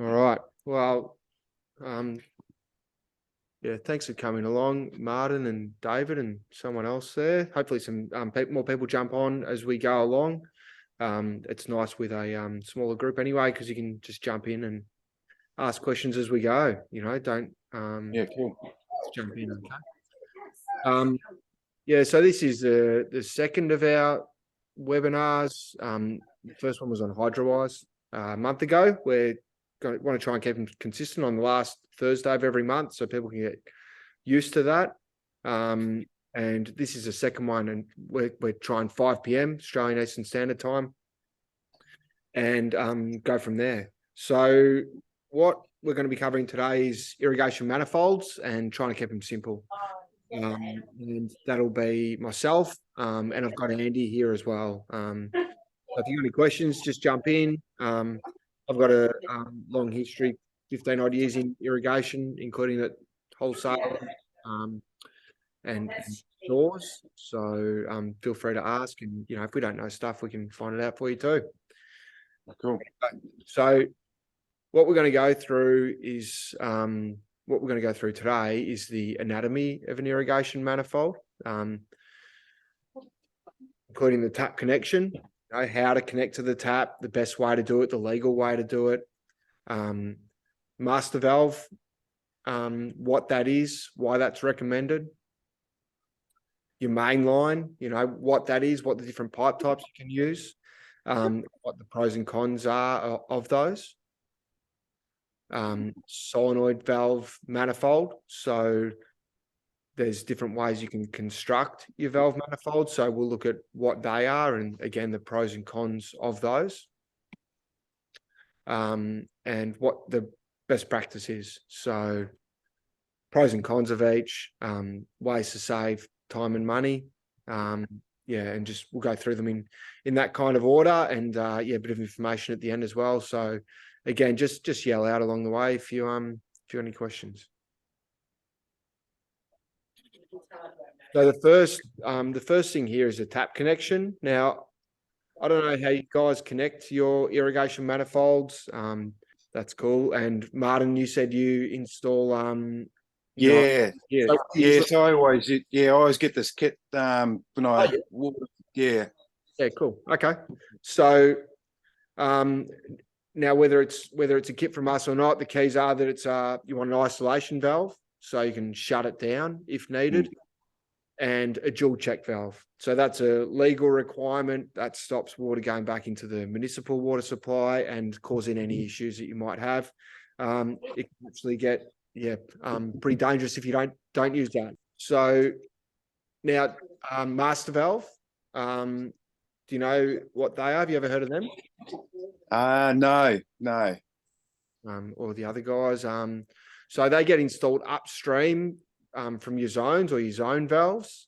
All right. Well, yeah, thanks for coming along, Martin and David and someone else there. Hopefully some more people jump on as we go along. It's nice with a smaller group anyway, because you can just jump in and ask questions as we go. Don't Yeah, cool. jump in. Okay. Yeah, so this is the second of our webinars. The first one was on Hydrowise a month ago. We're want to try and keep them consistent on the last Thursday of every month, so people can get used to that. And this is the second one, and we're trying 5 p.m. Australian Eastern Standard Time, and go from there. So what we're going to be covering today is irrigation manifolds and trying to keep them simple. And that'll be myself, and I've got Andy here as well. So if you've got any questions, just jump in. I've got a long history, 15 odd years in irrigation, including at wholesale and stores. So feel free to ask, and if we don't know stuff, we can find it out for you too. Cool. So what we're going to go through is today is the anatomy of an irrigation manifold, including the tap connection, how to connect to the tap, the best way to do it, the legal way to do it, master valve, what that is, why that's recommended, your main line, what that is, what the different pipe types you can use, what the pros and cons are of those. Solenoid valve manifold. So there's different ways you can construct your valve manifold. So we'll look at what they are and again, the pros and cons of those. And what the best practice is. So pros and cons of each, ways to save time and money. And just we'll go through them in that kind of order, and a bit of information at the end as well. So again, just yell out along the way if you have any questions. So the first thing here is a tap connection. Now, I don't know how you guys connect your irrigation manifolds. That's cool. And Martin, you said you install Yeah. So So I always get this kit when I Yeah, cool. Okay. So now whether it's a kit from us or not, the keys are that it's you want an isolation valve, so you can shut it down if needed, and a dual check valve. So that's a legal requirement that stops water going back into the municipal water supply and causing any issues that you might have. It can actually get pretty dangerous if you don't use that. So now master valve. Do you know what they are? Have you ever heard of them? No. Or the other guys. So they get installed upstream from your zones or your zone valves.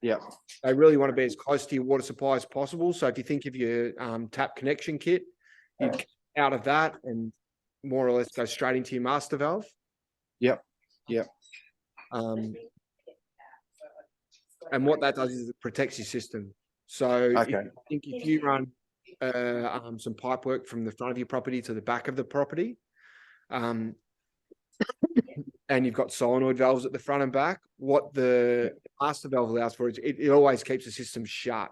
Yeah. They really want to be as close to your water supply as possible. So if you think of your tap connection kit, you get out of that and more or less go straight into your master valve. Yep. And what that does is it protects your system. So if you run some pipe work from the front of your property to the back of the property, and you've got solenoid valves at the front and back, what the master valve allows for is it always keeps the system shut.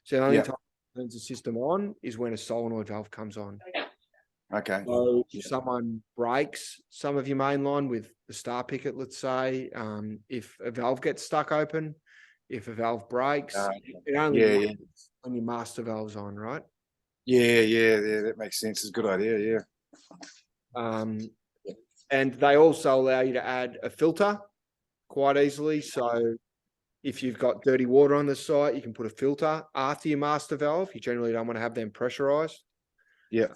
So the only time it turns the system on is when a solenoid valve comes on. Okay. So if someone breaks some of your main line with the star picket, let's say, if a valve gets stuck open, if a valve breaks, it only works when your master valve's on, right? Yeah, that makes sense. It's a good idea, And they also allow you to add a filter quite easily. So if you've got dirty water on the site, you can put a filter after your master valve. You generally don't want to have them pressurized. Yeah.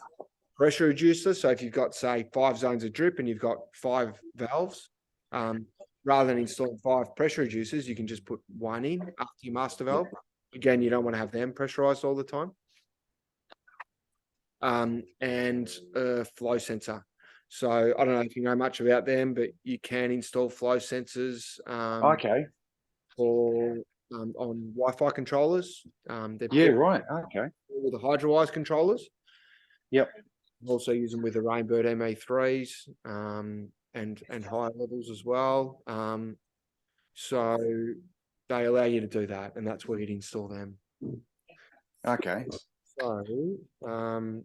Pressure reducer. So if you've got, say, 5 zones of drip and you've got 5 valves, rather than installing 5 pressure reducers, you can just put 1 in after your master valve. Again, you don't want to have them pressurized all the time. And a flow sensor. So I don't know if you know much about them, but you can install flow sensors. Or on Wi-Fi controllers. Right. Okay. Or the Hydrowise controllers. Yep. Also use them with the Rainbird MA3s and higher levels as well. So they allow you to do that, and that's where you'd install them. Okay. So, and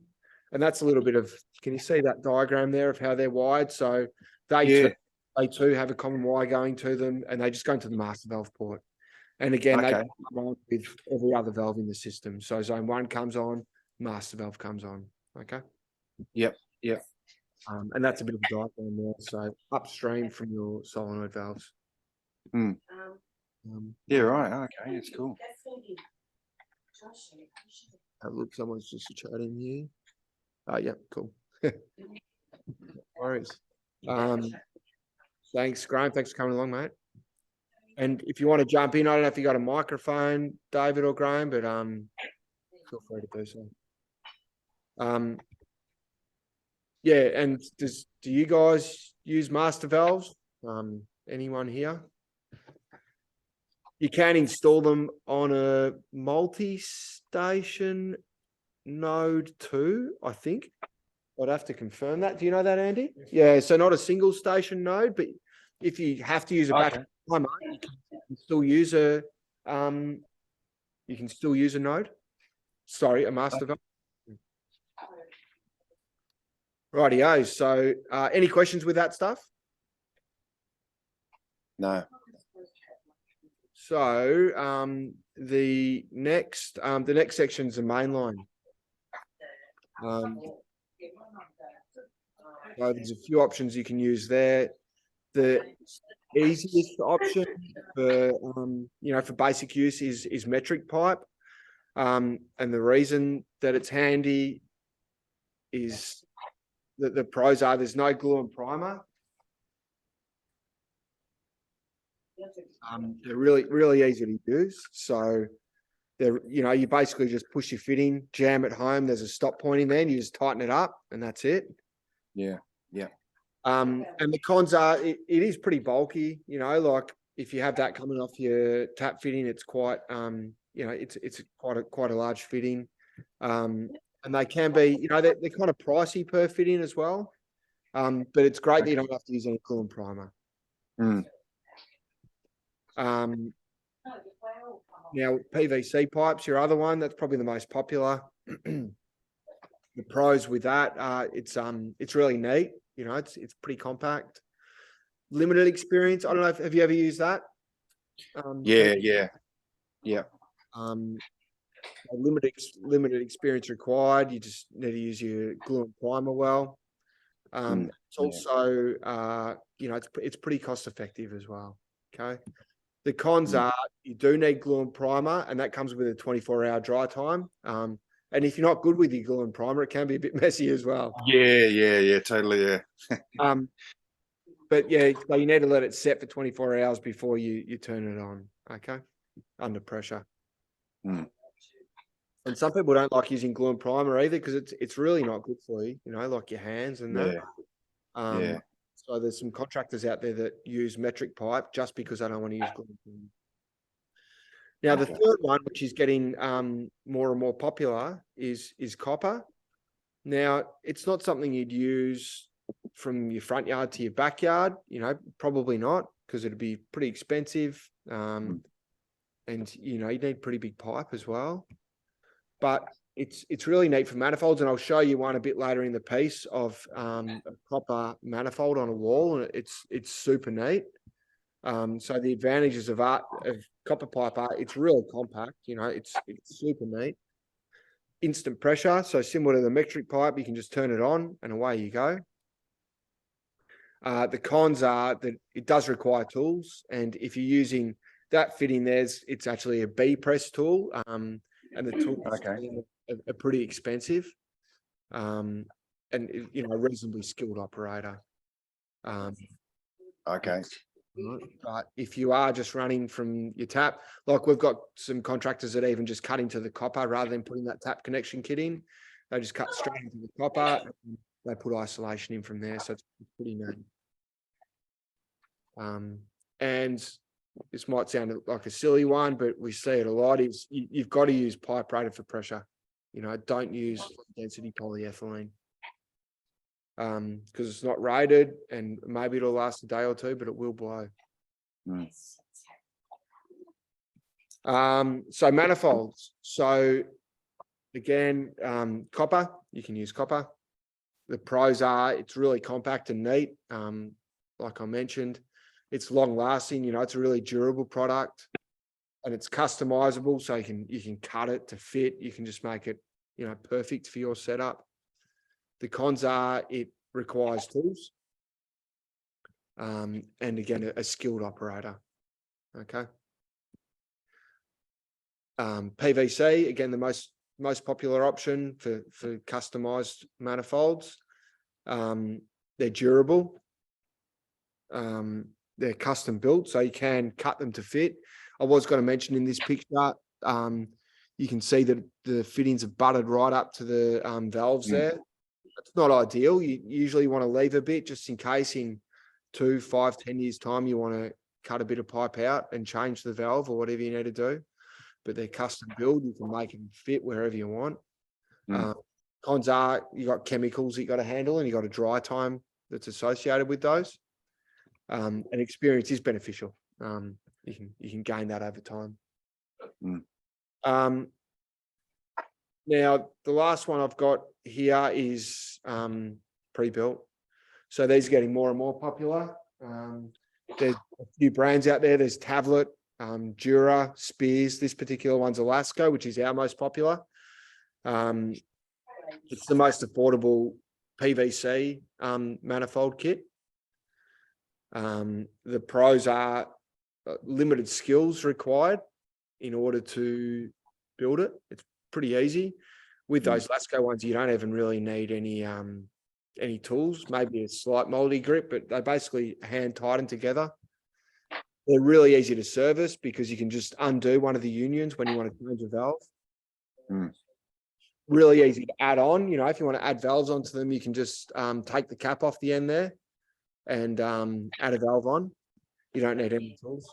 that's a little bit of, can you see that diagram there of how they're wired? So they too have a common wire going to them, and they just go into the master valve port. And again, they come on with every other valve in the system. So zone 1 comes on, master valve comes on. Okay. Yep. And that's a bit of a diagram there. So upstream from your solenoid valves. Yeah, right. Okay, it's cool. Look, someone's just chatting here. Oh, yeah, cool. No worries. Thanks, Graham. Thanks for coming along, mate. And if you want to jump in, I don't know if you got a microphone, David or Graham, but feel free to do so. Yeah, and do you guys use master valves? Anyone here? You can install them on a multi-station node too, I think. I'd have to confirm that. Do you know that, Andy? Yeah, so not a single station node, but if you have to use a battery timer, you can still use a node. Sorry, a master valve. Rightio. So any questions with that stuff? No. So the next section is the main line. So there's a few options you can use there. The easiest option for for basic use is metric pipe, and the reason that it's handy is that the pros are there's no glue and primer. They're really easy to use. So they're you basically just push your fitting, jam it home. There's a stop point in there, and you just tighten it up, and that's it. Yeah. And the cons are it is pretty bulky. Like if you have that coming off your tap fitting, it's quite it's quite a large fitting. And they can be they're kind of pricey per fitting as well. But it's great that you don't have to use any glue and primer. Now PVC pipes, your other one, that's probably the most popular. The pros with that, it's really neat. It's pretty compact. Limited experience. I don't know have you ever used that? Yeah. Limited experience required. You just need to use your glue and primer well. It's also it's pretty cost effective as well. Okay. The cons are you do need glue and primer, and that comes with a 24-hour dry time. And if you're not good with your glue and primer, it can be a bit messy as well. Yeah, totally, yeah. But yeah, so you need to let it set for 24 hours before you turn it on, okay? Under pressure. And some people don't like using glue and primer either because it's really not good for you, like your hands and that. So there's some contractors out there that use metric pipe just because they don't want to use glue and primer. Now, the third one, which is getting more and more popular, is copper. Now, it's not something you'd use from your front yard to your backyard, probably not, because it'd be pretty expensive. And, you need pretty big pipe as well. But it's really neat for manifolds, and I'll show you one a bit later in the piece of a copper manifold on a wall, and it's super neat. So the advantages of copper pipe are it's really compact, it's super neat. Instant pressure, so similar to the metric pipe, you can just turn it on and away you go. The cons are that it does require tools, and if you're using that fitting, it's actually a B press tool, and the tools are pretty expensive, and a reasonably skilled operator. But if you are just running from your tap, like we've got some contractors that even just cut into the copper rather than putting that tap connection kit in, they just cut straight into the copper. And they put isolation in from there, so it's pretty neat. And this might sound like a silly one, but we see it a lot. Is you've got to use pipe rated for pressure. Don't use density polyethylene. because it's not rated, and maybe it'll last a day or two, but it will blow. So manifolds. So again, copper, you can use copper. The pros are it's really compact and neat. Like I mentioned, it's long lasting, it's a really durable product, and it's customizable. So you can cut it to fit. You can just make it, perfect for your setup. The cons are it requires tools. And again, a skilled operator. Okay. PVC, again, the most popular option for customized manifolds. They're durable. They're custom built, so you can cut them to fit. I was going to mention in this picture, you can see that the fittings are butted right up to the valves there. It's not ideal. You usually want to leave a bit just in case in 2, 5, 10 years time you want to cut a bit of pipe out and change the valve or whatever you need to do. But they're custom built. You can make them fit wherever you want. Cons are you got chemicals you got to handle, and you got a dry time that's associated with those. And experience is beneficial. You can gain that over time. Now the last one I've got here is pre-built. So these are getting more and more popular. There's a few brands out there. There's Tablet, Dura, Spears. This particular one's Alaska, which is our most popular. It's the most affordable PVC manifold kit. The pros are limited skills required in order to build it. It's pretty easy. With those Lasco ones, you don't even really need any tools, maybe a slight moldy grip, but they basically hand tighten together. They're really easy to service because you can just undo one of the unions when you want to change a valve. Really easy to add on. If you want to add valves onto them, you can just take the cap off the end there and add a valve on. You don't need any tools.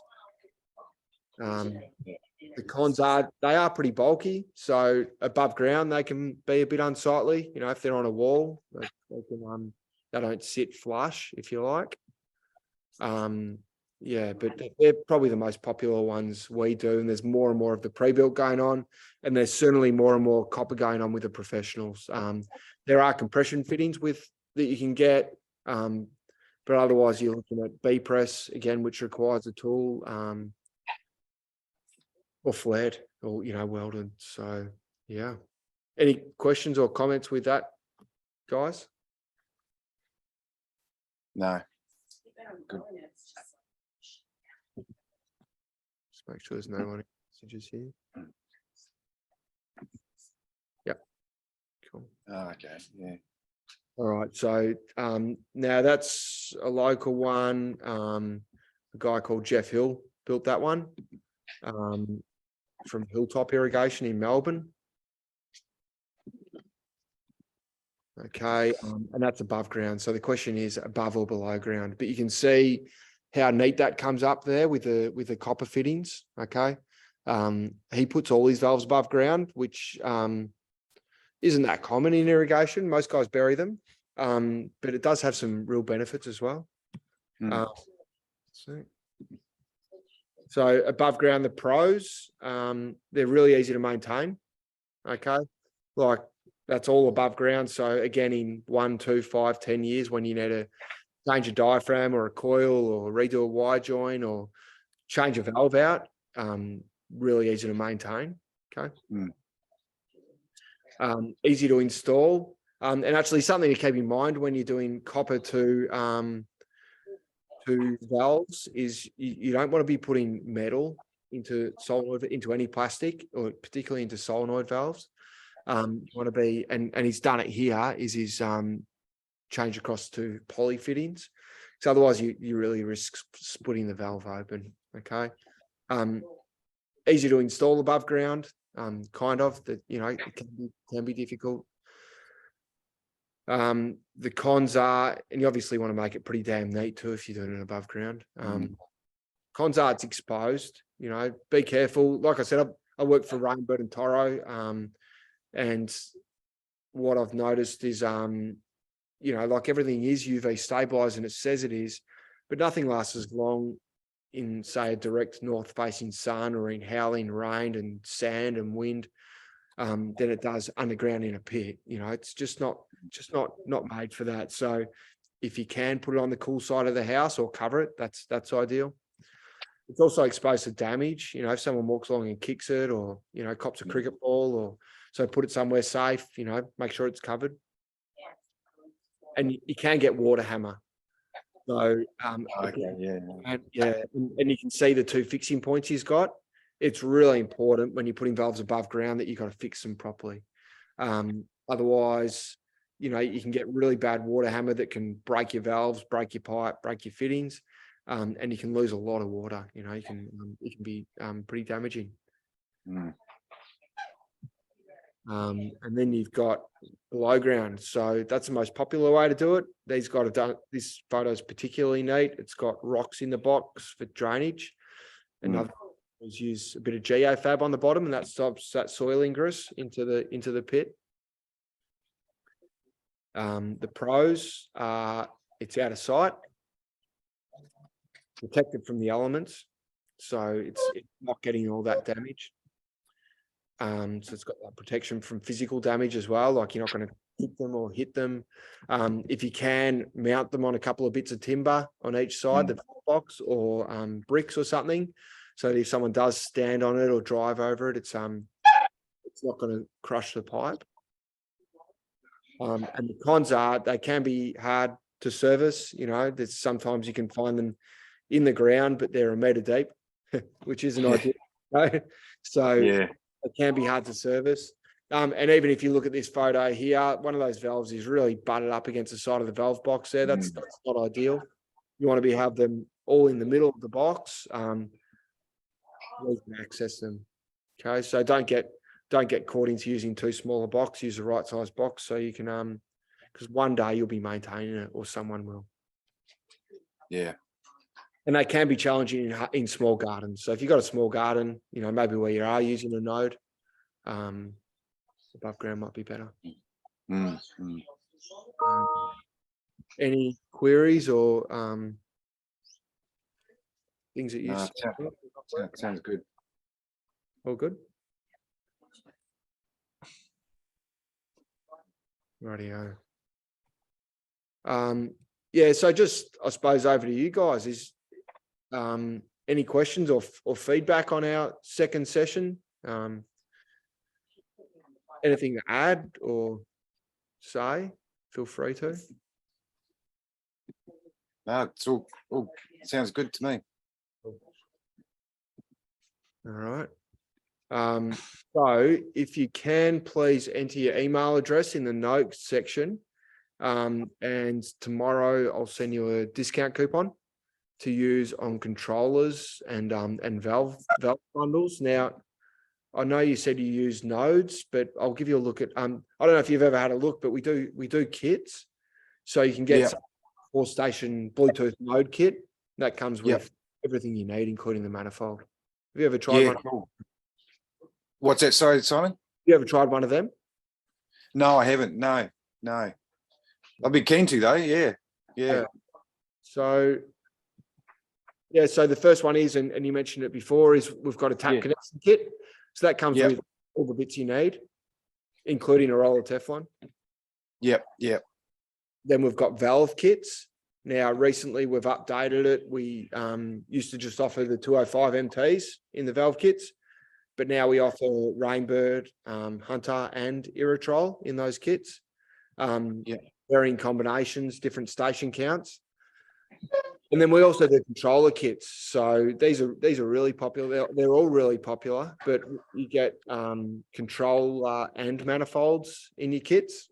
The cons are they are pretty bulky, so above ground they can be a bit unsightly. If they're on a wall, they don't sit flush, if you like. But they're probably the most popular ones we do, and there's more and more of the pre-built going on, and there's certainly more and more copper going on with the professionals. There are compression fittings that you can get, but otherwise you're looking at B-press again, which requires a tool, or flared, or welded. So yeah. Any questions or comments with that, guys? No. Good. Just make sure there's no one messages here. Yep. Cool. Oh, okay. Yeah. All right. So now that's a local one. A guy called Jeff Hill built that one. From Hilltop Irrigation in Melbourne. Okay, and that's above ground. So the question is above or below ground, but you can see how neat that comes up there with the copper fittings. Okay, he puts all his valves above ground, which isn't that common in irrigation. Most guys bury them, but it does have some real benefits as well. So above ground, the pros, they're really easy to maintain. Okay. Like that's all above ground. So again, in 1, 2, 5, 10 years, when you need to change a diaphragm or a coil or redo a wire joint or change a valve out, really easy to maintain. Okay. Easy to install. And actually something to keep in mind when you're doing copper to valves is you don't want to be putting metal into solenoid, into any plastic, or particularly into solenoid valves. You want to be, and he's done it here, is he's changed across to poly fittings. So otherwise you really risk splitting the valve open. Okay. Easy to install above ground, kind of, that, it can be difficult. The cons are, and you obviously want to make it pretty damn neat too if you're doing it above ground. Cons are it's exposed. Be careful. Like I said, I work for Rainbird and Toro, and what I've noticed is you know, like everything is UV stabilized and it says it is, but nothing lasts as long in, say, a direct north facing sun or in howling rain and sand and wind than it does underground in a pit. You know, it's just not made for that. So if you can put it on the cool side of the house or cover it, that's ideal. It's also exposed to damage. You know, if someone walks along and kicks it, or, you know, cops a cricket ball, or so put it somewhere safe, you know, make sure it's covered. And you can get water hammer. So Okay, yeah. and you can see the two fixing points he's got. It's really important when you're putting valves above ground that you've got to fix them properly. Otherwise, you know, you can get really bad water hammer that can break your valves, break your pipe, break your fittings, and you can lose a lot of water. You know, it can be pretty damaging. Mm. And then you've got below ground. So that's the most popular way to do it. These guys have done, this photo is particularly neat. It's got rocks in the box for drainage. Another is use a bit of geofab on the bottom, and that stops that soil ingress into the pit. The pros are it's out of sight, protected from the elements, so it's not getting all that damage. So it's got that protection from physical damage as well, like you're not going to hit them or hit them. If you can, mount them on a couple of bits of timber on each side, the box, or bricks or something, so that if someone does stand on it or drive over it, it's not going to crush the pipe. And the cons are they can be hard to service. You know, there's sometimes you can find them in the ground, but they're a meter deep, which isn't ideal. So Yeah. it can be hard to service. And even if you look at this photo here, one of those valves is really butted up against the side of the valve box there. That's not ideal. You want to have them all in the middle of the box. You can access them. Okay, so don't get caught into using too small a box. Use the right size box so you can because one day you'll be maintaining it, or someone will. Yeah. And they can be challenging in small gardens. So if you've got a small garden, you know, maybe where you are using a node, above ground might be better. Any queries or things that you sounds good. All good? Rightio. Yeah, so just, I suppose, over to you guys. Is any questions or feedback on our second session? Anything to add or say? Feel free to. No, it's all sounds good to me. All right. So if you can, please enter your email address in the notes section. And tomorrow I'll send you a discount coupon to use on controllers and valve bundles. Now, I know you said you use nodes, but I'll give you a look at I don't know if you've ever had a look, but we do kits. So you can get 4-station Bluetooth node kit that comes with everything you need, including the manifold. Have you ever tried one? Cool. What's that? Sorry, Simon? You ever tried one of them? No, I haven't. No. I'd be keen to though. Yeah. So the first one is, and you mentioned it before, is we've got a tap connection kit. So that comes with all the bits you need, including a roll of Teflon. Yep. Then we've got valve kits. Now, recently we've updated it. We used to just offer the 205 MTs in the valve kits, but now we offer Rainbird, Hunter, and Irrigation in those kits. Varying combinations, different station counts. And then we also do controller kits. So these are really popular. They're all really popular, but you get controller and manifolds in your kits.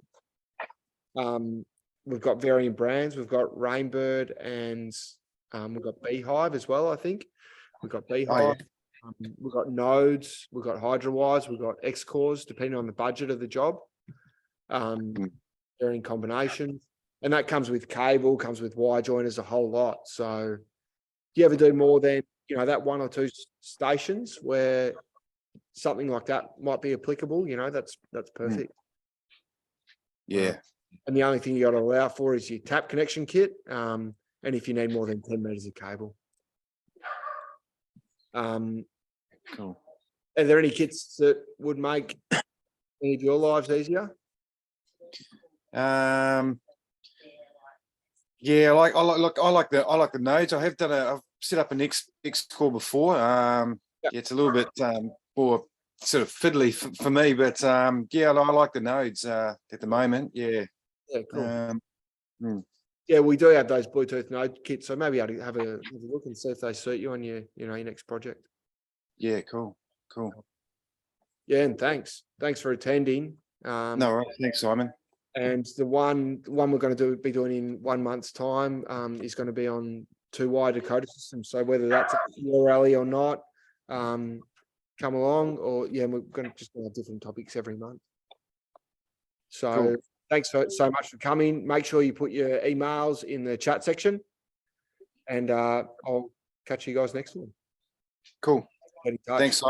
We've got varying brands. We've got Rainbird and we've got Beehive as well, I think. We've got Beehive. We've got nodes. We've got Hydrawise. We've got X-cores, depending on the budget of the job. Varying combinations. And that comes with cable, comes with wire joiners, a whole lot. So if you ever do more than, you know, that 1 or 2 stations where something like that might be applicable, you know, that's perfect. Yeah. And the only thing you got to allow for is your tap connection kit. And if you need more than 10 meters of cable. Cool. Are there any kits that would make any of your lives easier? Yeah, I like the nodes. I've set up an X core before. Yeah, it's a little bit more sort of fiddly for me, but yeah, I like the nodes at the moment. Yeah. Yeah, cool. Yeah, we do have those Bluetooth node kits, so maybe I'd have a look and see if they suit you on your next project. Yeah, cool. Yeah, and thanks for attending. No, right. Thanks, Simon. And the one we're going to be doing in 1 month's time is going to be on 2-wire decoder systems. So whether that's your rally or not, come along, or yeah, we're going to have different topics every month. So Cool. Thanks so much for coming. Make sure you put your emails in the chat section, and I'll catch you guys next one. Cool. Get in touch. Thanks, Simon.